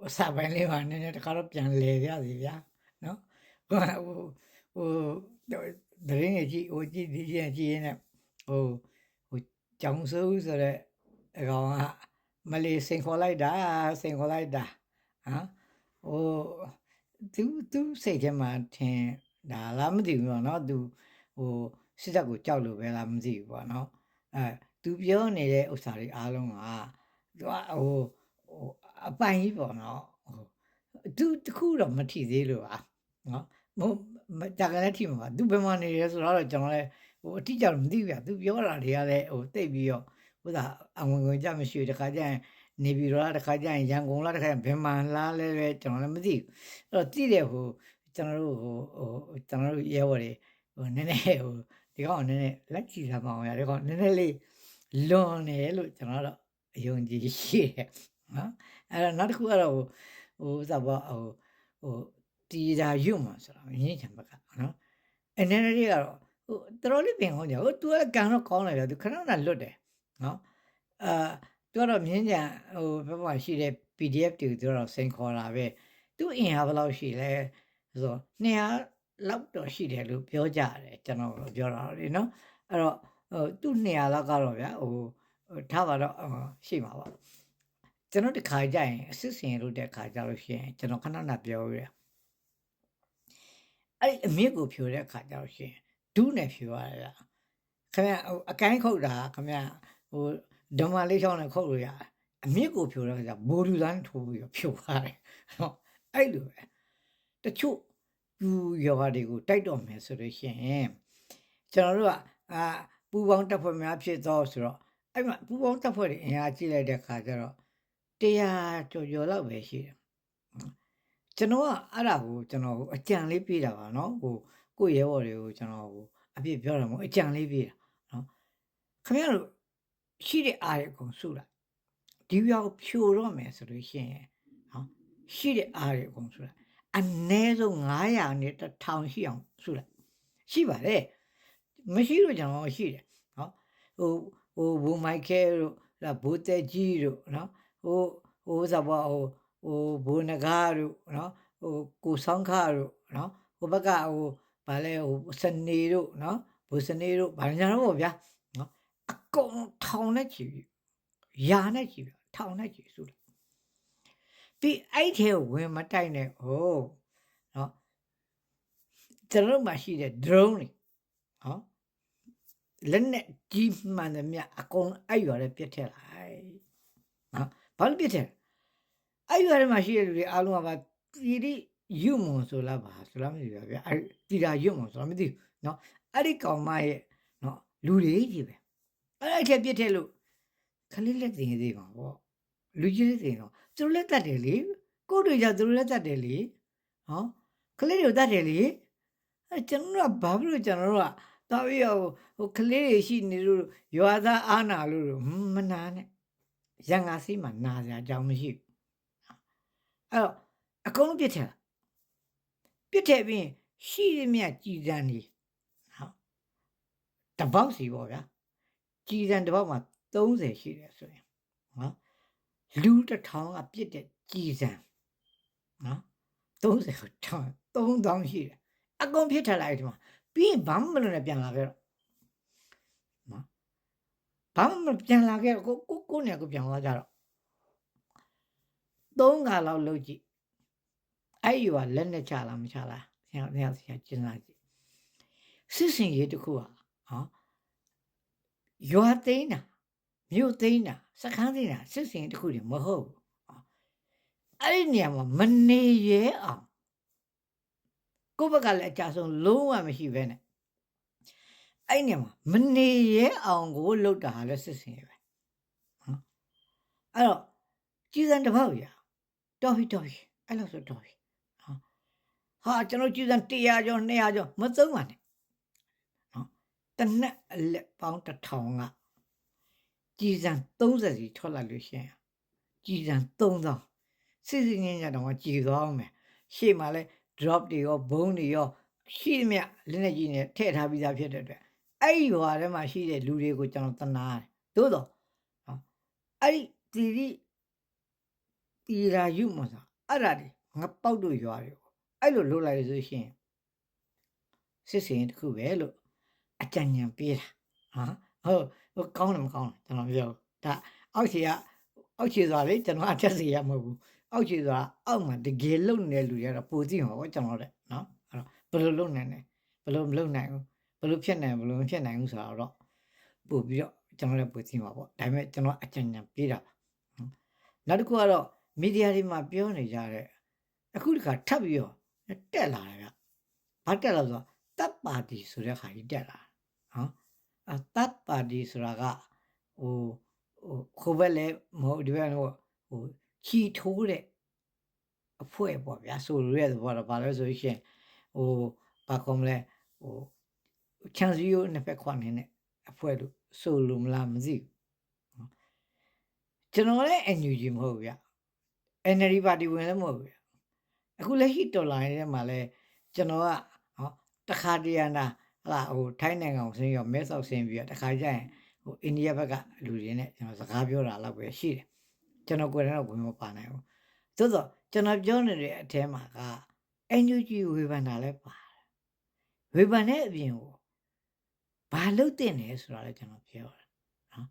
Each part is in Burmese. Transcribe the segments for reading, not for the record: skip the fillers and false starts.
အစပိုင်းလေးမှာနည်းနည်းတခါတော့ပြန်လဲရစီဗျာနော်ဟိုသတင်းကြီးကြည့်ကြည့်ဒီကြည့်ရင်ဟိုကြောင်စိုးဆိုတဲ့အကောင်ကမလေးစင်ခေါ်လိုက်တာဟမ်သူစိတ်ထဲမှာထင်ဒါလားမသိဘူးပေါ့နော်သူစစ်တပ်ကိုကြောက်လို့ပဲလားမသိဘူးပေါ့နော်သူပြောနေတဲ့ဥစ္စာတွေအားလုံးကသူကအပိုင်ကြီးပေါ့နော်သူတခုတော့မထီသေးလို့ပါနော်တာကလည်းထိမှာပါသူဘယ်မှာနေရဲဆိုတော့ကျွန်တော်လည်းအတိအကျမသိဘူးဗျသူပြောတာတွေကလည်းတိတ်ပြီးတော့အဝင်ကြမရှိတခါကျရင်နေပြည်တော်လားတခါကျရင်ရန်ကုန်လားတခါကျရင်ဘယ်မှာလားလဲပဲကျွန်တော်လည်းမသိဘူးအဲ့တော့သိတယ်ကျွန်တော်တို့ရဲဘော်တွေနည်းနည်းဒီကောင်နည်းနည်းလက်ကြည့်ထားမအောင်ရဒီကောင်နည်းနည်းလေးလွန်တယ်လို့ကျွန်တော်တော့အယုံကြည်ရှိတယ်နော်အဲ့တော့နောက်တစ်ခုကတော့တီတာရွတ်မှာဆိုတာရင်းချင်ဘက်ကနော်အနေနဲ့တွေကတော့တော်တော်လေးပင်ကောင်းကြသူကကန်တော့ကောင်းတယ်ဗျသူခဏခဏလွတ်တယ်နော်သူကတော့မြင်းကြံဘယ်မှာရှိတဲ့ PDF တွေသူတော့စိန်ခေါ်တာပဲသူအင်ဟာဘယ်လောက်ရှိလဲဆို200လောက်တော့ရှိတယ်လို့ပြောကြတယ်ကျွန်တော်ပြောတာလေနော်အဲ့တော့သူ200လောက်ကတော့ဗျထားပါတော့ရှိမှာပါကျွန်တော်တခါကြရင်အစစ်စင်လို့တဲ့ခါကြလို့ရှိရင်ကျွန်တော်ခဏခဏပြောရအဲ့အမြင့်ကိုဖြိုတဲ့ခါကြလို့ရှိရင်ဒုနဲ့ဖြိုရတယ်ခင်ဗျအကိုင်းခုတ်တာခင်ဗျဓမ္မလေးချောင်းနဲ့ခုတ်လို့ရတယ်အမြင့်ကိုဖြိုတဲ့ခါကျဘိုးလူသားထိုးပြီးဖြိုရတယ်နော်အဲ့လိုပဲတချို့လူယောဂတွေကိုတိုက်တော့မယ်ဆိုလို့ရှိရင်ကျွန်တော်တို့ကပူပေါင်းတပ်ဖွဲ့များဖြစ်တော့ဆိုတော့အဲ့မှာပူပေါင်းတပ်ဖွဲ့တွေအင်အားကြီးလိုက်တဲ့ခါကျတော့100ကျော်လောက်ပဲရှိတယ်ကျွန်တော်ကအဲ့ဒါကိုကျွန်တော်အကြံလေးပေးတာပါနော်ကိုရဲဘော်တွေကိုကျွန်တော်အပြစ်ပြောတာမဟုတ်အကြံလေးပေးတာနော်ခင်ဗျားတို့ရှိတဲ့အားရအကုန်စုလိုက်ဒီရောက်ဖြိုတော့မယ်ဆိုလို့ရှိရင်နော်ရှိတဲ့အားရအကုန်စုလိုက်အနည်းဆုံး900နဲ့1000ရှိအောင်စုလိုက်ရှိပါတယ်မရှိလို့ကျွန်တော်ရှိတယ်နော်ဘူမိုက်ခဲတို့ဘိုးသက်ကြီးတို့နော်ဘိုးနဂါတို့နော်ကိုဆောင်းခါတို့နော်ဘက်ကဗာလဲစနေတို့နော်ဘိုးစနေတို့ဗာညာတော့ပေါ့ဗျာနော်အကုန်ထောင်နဲ့ချီရာနဲ့ချီထောင်နဲ့ချီစုတယ်ပြီးအဲ့ထဲဝင်မတိုက်နဲ့နော်ကျွန်တော်မှရှိတဲ့ drone တွေနော်လက်နဲ့ကြီးမှန်တယ်မြအကုန်အဲ့ရွာလေးပြစ်ထက်လိုက်နော်ဘာလို့ပြစ်ထက်အဲ့ရွာထဲမှာရှိတဲ့လူတွေအားလုံးကပါတီတိယူမွန်ဆိုလားပါဆိုလားမသိဘူးဗျာအဲ့တီတာယူမွန်ဆိုလားမသိဘူးနော်အဲ့ဒီကောင်မရဲ့နော်လူတွေကြီးပဲအဲ့ထဲပြစ်ထက်လို့ခလေးလက်တင်သေးပါဗောလူကြီးလက်တင်တော့သူတို့လက်တတ်တယ်လေကိုတို့ကြသူတို့လက်တတ်တယ်လေနော်ခလေးတွေတတ်တယ်လေအဲ့ကျွန်တော်ကဘာဖြစ်လို့ကျွန်တော်တို့ကတော်ပြီးကလေးတွေရှိနေလို့ရွာသားအားနာလို့မနာနဲ့ရန်ငါစီးမှာနာစရာအကြောင်းမရှိဘူးအဲ့တော့အကုန်လုံးပြစ်ထည့်ပြီးရှိရမြကြည်စံနေဟုတ်တပေါက်စီပေါ့ဗျာကြည်စံတပေါက်မှာ30ရှိတယ်ဆိုရင်နော်လူ1000ကပြစ်တဲ့ကြည်စံနော်30ကို3000ရှိတယ်အကုန်ပြစ်ထည့်လိုက်ဒီမှာပြီးရင်ဘာမှမလုပ်နဲ့ပြန်လာခဲ့တော့နော်ဘာမှပြန်လာခဲ့ကိုနေကိုပြန်သွားကြတော့3ခါလောက်လုပ်ကြည့်အဲ့ယူကလက်နဲ့ချလားမချလားဆရာကျင်းလာကြည့်စစ်စင်ရေးတခုဟာရွာသိန်းတာမြို့သိန်းတာစခန်းသိန်းတာစစ်စင်တခုတည်းမဟုတ်ဘူးအဲ့ဒီနေရာမှာမနေရဲအောင်ကိုယ့်ဘက်ကလည်းအကြဆုံးလုံးဝမရှိဘဲနဲ့အဲ့နေရာမှာမနေရဲအောင်ကိုလှုပ်တာဟာလည်းစစ်စင်ရေးပဲအဲ့တော့ကြည်စံတစ်ပေါက်ရတော်ပြီအဲ့လိုဆိုတော်ပြီဟာကျွန်တော်ကြည်စံ100ကျော်200ကျော်မသုံးပါနဲ့နော်တနက်အလက်ပေါင်း1000ကကြည်စံ30စီထွက်လာလို့ရှိရင်ကြည်စံ3000စစ်စစ်ငင်းကြတော့ကြည်သွားအောင်မယ်ရှေ့မှာလဲ drop တွေရောဘုံတွေရောရှိမြလက်နဲ့ကြီးနဲ့ထည့်ထားပြီးသားဖြစ်တဲ့အတွက်အဲ့ဒီရွာထဲမှာရှိတဲ့လူတွေကိုကျွန်တော်တနာတယ်သို့တော့အဲ့ဒီတီ တီရာယူမဆိုအဲ့ဒါဒီငါပေါက်တို့ရွာတယ်အဲ့လိုလုပ်လိုက်ဆိုရှင်စစ်စင်တစ်ခုပဲလို့အကြံဉာဏ်ပေးတာဟုတ်ကောင်းတယ်မကောင်းတယ်ကျွန်တော်ပြောဒါအောက်ခြေဆိုတာလေကျွန်တော်အထက်စီရမဟုတ်ဘူးအောက်ခြေဆိုတာအောက်မှာတကယ်လုံနေတဲ့လူတွေကတော့ပိုသိမှာပေါ့ကျွန်တော်တဲ့နော်အဲ့တော့ဘယ်လိုလုံနိုင်လဲဘယ်လိုမလုံနိုင်ဘူးဘယ်လိုဖြစ်နိုင်ဘယ်လိုမဖြစ်နိုင်ဘူးဆိုတာတော့ပို့ပြီးတော့ကျွန်တော်လည်းပိုသိမှာပေါ့ဒါပေမဲ့ကျွန်တော်အကြံဉာဏ်ပေးတာနောက်တစ်ခုကတော့မီဒီယာတွေမှာပြောနေကြတဲ့အခုတခါထပ်ပြီးတော့တက်လာတယ်ဗျဘာတက်လာဆိုတော့တပ်ပါတီဆိုတဲ့ခါကြီးတက်လာနော်တပ်ပါတီဆိုတာကခိုးဘက်လည်းမဟုတ်ဒီဘက်တော့ချီထိုးတဲ့အဖွဲပေါ့ဗျာဆိုရဲဆိုတော့ဘာလဲဆိုရှင်ဘာကောမလဲချန်စီယိုနှစ်ဖက်ခွနေတဲ့အဖွဲလို့ဆိုလို့မလားမသိဘူးကျွန်တော်လည်း NUG မဟုတ်ဗျာ NLD ပါတီဝင်လည်းမဟုတ်ဗျာအခုလက်ရှိတော်လိုင်းထဲမှာလဲကျွန်တော်ကတခါတရံတာထိုင်းနိုင်ငံကိုဆင်းရောမဲဆောက်ဆင်းပြီးတော့တခါကျရင်အိန္ဒိယဘက်ကလူတွေနဲ့ကျွန်တော်စကားပြောတာတော့ပဲရှိတယ်ကျွန်တော်ကိုယ်တိုင်တော့ဝင်မပါနိုင်ဘူးသို့သောကျွန်တော်ပြောနေတဲ့အထဲမှာက NUG ဝေဖန်တာလည်းပါတယ်ဝေဖန်တဲ့အပြင်ကိုဘာလုပ်တင်လဲဆိုတာလည်းကျွန်တော်ပြောတယ်နော်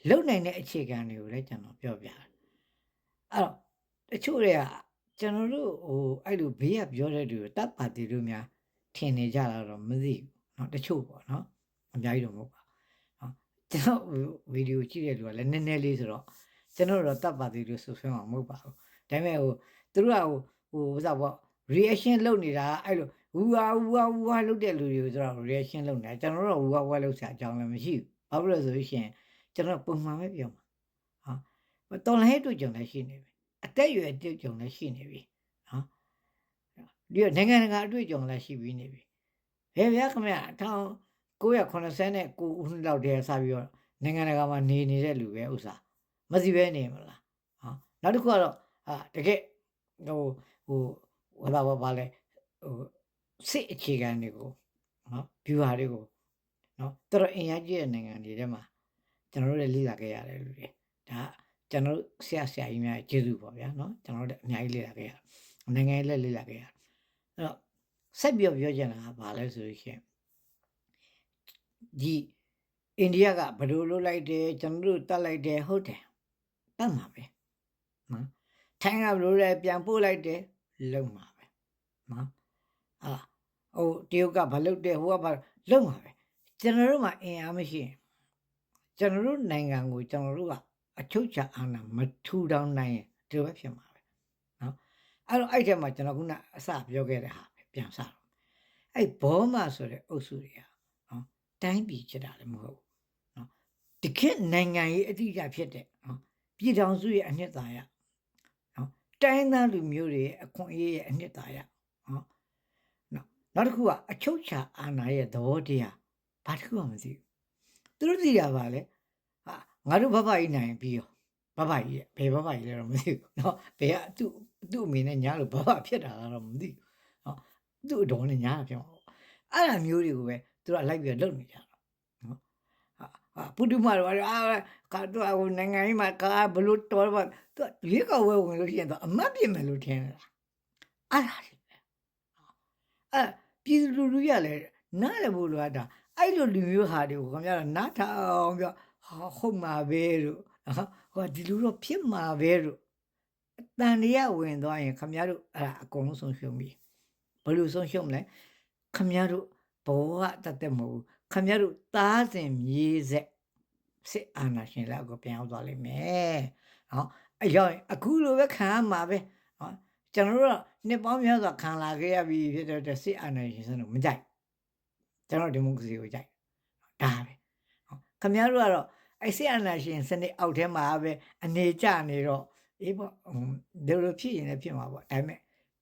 လုပ်နိုင်တဲ့အခြေခံတွေကိုလည်းကျွန်တော်ပြောပြတယ်အဲ့တော့တချို့တွေကကျွန်တော်တို့အဲ့လိုဘေးကပြောတဲ့လူတပ်ပါတီတို့များထင်နေကြတာတော့မသိဘူးเนาะတချို့ပေါ့เนาะအများကြီးတော့မဟုတ်ပါဘူးကျွန်တော်ဗီဒီယိုကြည့်တဲ့လူကလည်းနည်းနည်းလေးဆိုတော့ကျွန်တော်တို့တပ်ပါတီတို့ဆိုဆွဲမှာမဟုတ်ပါဘူးဒါပေမဲ့သူတို့ကဥစားပေါ့ reaction လုပ်နေတာအဲ့လိုဝူဝါလုပ်တဲ့လူတွေကိုဆိုတော့ reaction လုပ်နေတာကျွန်တော်တို့ဝူဝါလုပ်စရာအကြောင်းလည်းမရှိဘူးဘာဖြစ်လို့ဆိုရှင်ကျွန်တော်ပုံမှန်ပဲပြောမှာတော်လည်းတွေ့ကြုံလည်းရှိနေပြီအတက်ရွယ်တွေ့ကြုံလည်းရှိနေပြီနော်ဒီနိုင်ငံတကာအတွေ့အကြုံလည်းရှိပြီးနေပြီဘယ်ဗျာခင်ဗျ1989ဦးလောက်တည်းစပြီးတော့နိုင်ငံတကာမှာနေနေတဲ့လူပဲဥစားမစီပဲနေမလားနောက်တစ်ခုကတော့တကယ်ဘာလဲစစ်အခြေခံတွေကိုနော် viewer တွေကိုနော်တော်တော်အင်အားကြီးတဲ့နိုင်ငံတွေထဲမှာကျွန်တော်တို့လည်းလေ့လာခဲ့ရတယ်လူတွေဒါကျွန်တော်တို့ဆရာကြီးများကျေးဇူးပေါ့ဗျာနော်ကျွန်တော်တို့လည်းအများကြီးလေ့လာခဲ့ရတယ်နိုင်ငံရေးလည်းလေ့လာခဲ့ရတယ်အဲ့တော့ဆက်ပြီးပြောချင်တာကဘာလဲဆိုလို့ရှိရင်ဒီအိန္ဒိယကဘယ်လိုလုပ်လိုက်တယ်ကျွန်တော်တို့တတ်လိုက်တယ်ဟုတ်တယ်တတ်မှာပဲနော်ထိုင်းကဘယ်လိုလဲပြန်ပို့လိုက်တယ်လုံမှာပဲနော်တရုတ်ကဘာလုပ်တယ်ဟိုကဘာလုံမှာပဲကျွန်တော်တို့မှာအင်အားမရှိရင်ကျွန်တော်တို့နိုင်ငံကိုကျွန်တော်တို့ကအချုပ်ချာအာဏာမထူထောင်နိုင်ရင်ဒီလိုပဲဖြစ်မှာပဲနော်အဲ့ထဲမှာကျွန်တော်ခုနအစပြောခဲ့တဲ့ဟာပဲပြန်စတော့အဲ့ဘောမဆိုတဲ့အုပ်စုတွေကနော်တိုင်းပြည်ချစ်တာလည်းမဟုတ်ဘူးနော်တကယ့်နိုင်ငံရေးအတိအကျဖြစ်တဲ့နော်ပြည်ထောင်စုရဲ့အနှစ်သာရနော်တိုင်းသားလူမျိုးတွေရဲ့အခွင့်အရေးရဲ့အနှစ်သာရနော်နောက်တစ်ခုကအချုပ်ချာအာဏာရဲ့သဘောတရားဘာတစ်ခုမှမသိဘူးသူတို့သိတာပါလေငါတို့ဘဘကြီးနိုင်ပြီးရောဘဘကြီးဘယ်ဘဘကြီးလဲတော့မသိဘူးเนาะဘယ်ကသူ့အမေနဲ့ညားလို့ဘဘဖြစ်တာလားတော့မသိဘူးเนาะသူ့အတော်နဲ့ညားတာဖြစ်မှာပေါ့အဲ့ဒါမျိုးတွေကိုပဲသူတို့လိုက်ပြီးလုပ်နေကြတာเนาะပုတုမတော်ကတော့နိုင်ငံရေးမှာဘလို့တော်ပါသူရွေးကောက်ပွဲဝင်လို့ရှိရင်တော့အမတ်ပြင်မယ်လို့ထင်နေတာအဲ့ဒါတွေပြည်သူလူထုရလဲနားလည်းဖို့လိုအပ်တာအဲ့လိုလူမျိုးဟာတွေကိုခင်ဗျားတို့နားထောင်ပြောဟုတ်မှာပဲလို့ဒီလူတော့ဖြစ်မှာပဲလို့အတန်တရားဝင်သွားရင်ခင်ဗျားတို့အဲ့ဒါအကုန်လုံးဆုံးရှုံးပြီဘယ်လိုဆုံးရှုံးမလဲခင်ဗျားတို့ဘောကတတ်မဟုတ်ဘူးခင်ဗျားတို့သားစဉ်မြေဆက်စစ်အာဏာရှင်လက်ကိုပြန်ရောက်သွားလိမ့်မယ်နော်အဲ့ရောက်ရင်အခုလိုပဲခံရမှာပဲနော်ကျွန်တော်တို့နှစ်ပေါင်းများစွာခံလာခဲ့ရပြီဖြစ်တဲ့စစ်အာဏာရှင်စနစ်မကြိုက်ကျွန်တော်ဒီမိုကရေစီကိုကြိုက်ဒါပဲခင်ဗျားတို့ကတော့အဲ့စစ်အာဏာရှင်စနစ်အောက်ထဲမှာပဲအနေကျနေတော့အေးပေါ့ဒီလိုဖြစ်ရင်လည်းဖြစ်မှာပေါ့ဒါပေမဲ့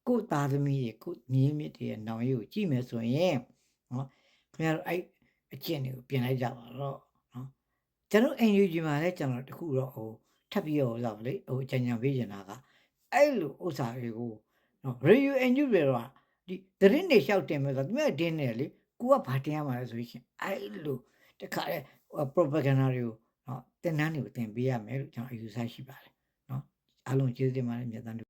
ကိုသားသမီးတွေကိုမြေးမြစ်တွေရဲ့နောင်ရေးကိုကြည့်မယ်ဆိုရင်နော်ခင်ဗျားတို့အဲ့အကျင့်တွေကိုပြင်လိုက်ကြပါတော့နော်ကျွန်တော် NUG မှာလည်းကျွန်တော်တခုတော့ထပ်ပြီးတော့လောက်လေအကြံဉာဏ်ပေးနေတာကအဲ့လိုဥစ္စာတွေကိုနော် radio NUG တွေတော့ဒီသတင်းတွေလျှောက်တင်မယ်ဆိုတော့သူကတင်းနေလေကိုကဘာတင်ရမှာလဲဆိုရင်အဲ့လိုတခါလေpropaganda တွေကိုနော်တင်နန်းတွေကိုတင်ပေးရမယ်လို့ကျွန်တော်အယူဆရှိပါတယ်နော် အားလုံးကျေးဇူးတင်ပါတယ်မြတ်တမ်း